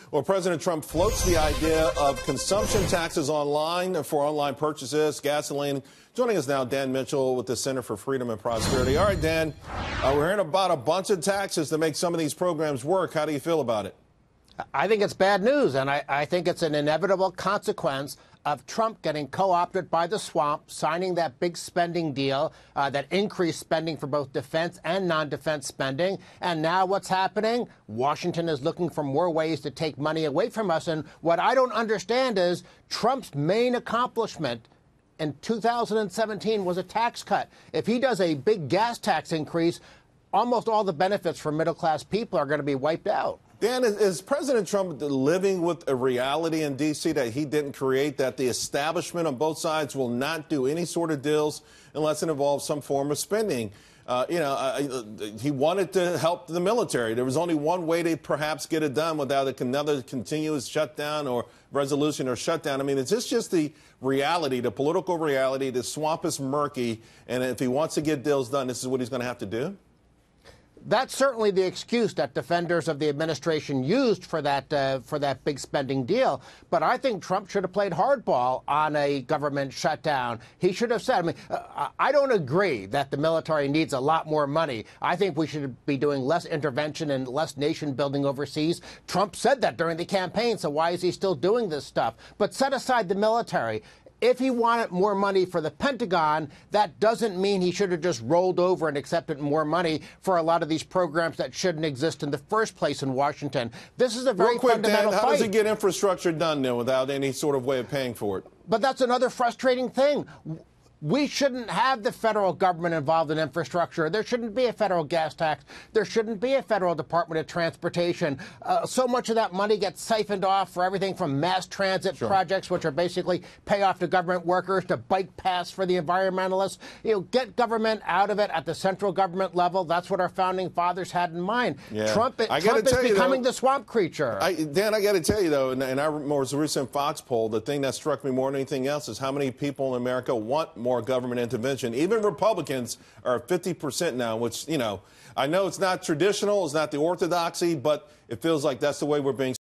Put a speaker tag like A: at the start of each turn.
A: Well, President Trump floats the idea of consumption taxes online for online purchases, gasoline. Joining us now, Dan Mitchell with the Center for Freedom and Prosperity. All right, Dan, we're hearing about a bunch of taxes to make some of these programs work. How do you feel about it?
B: I think it's bad news, and I think it's an inevitable consequence of Trump getting co-opted by the swamp, signing that big spending deal that increased spending for both defense and non-defense spending. And now what's happening? Washington is looking for more ways to take money away from us. And what I don't understand is Trump's main accomplishment in 2017 was a tax cut. If he does a big gas tax increase, almost all the benefits for middle-class people are going to be wiped out.
A: Dan, is President Trump living with a reality in D.C. that he didn't create, that the establishment on both sides will not do any sort of deals unless it involves some form of spending? He wanted to help the military. There was only one way to perhaps get it done without another continuous shutdown or resolution or shutdown. I mean, is this just the reality, the political reality? The swamp is murky, and if he wants to get deals done, this is what he's going to have to do?
B: That's certainly the excuse that defenders of the administration used for that big spending deal. But I think Trump should have played hardball on a government shutdown. He should have said, I don't agree that the military needs a lot more money. I think we should be doing less intervention and less nation building overseas. Trump said that during the campaign, so why is he still doing this stuff? But set aside the military. If he wanted more money for the Pentagon, that doesn't mean he should have just rolled over and accepted more money for a lot of these programs that shouldn't exist in the first place in Washington. This is a very fundamental
A: Dan,
B: fight.
A: how does he get infrastructure done then without any sort of way of paying for it?
B: But that's another frustrating thing. We shouldn't have the federal government involved in infrastructure. There shouldn't be a federal gas tax. There shouldn't be a federal Department of Transportation. So much of that money gets siphoned off for everything from mass transit projects, which are basically pay off to government workers, to bike paths for the environmentalists. Get government out of it at the central government level. That's what our founding fathers had in mind.
A: Yeah.
B: Trump is becoming the swamp creature.
A: Dan, I got to tell you, though, in our most recent Fox poll, the thing that struck me more than anything else is how many people in America want more government intervention. Even Republicans are 50% now, which, I know it's not traditional, it's not the orthodoxy, but it feels like that's the way we're being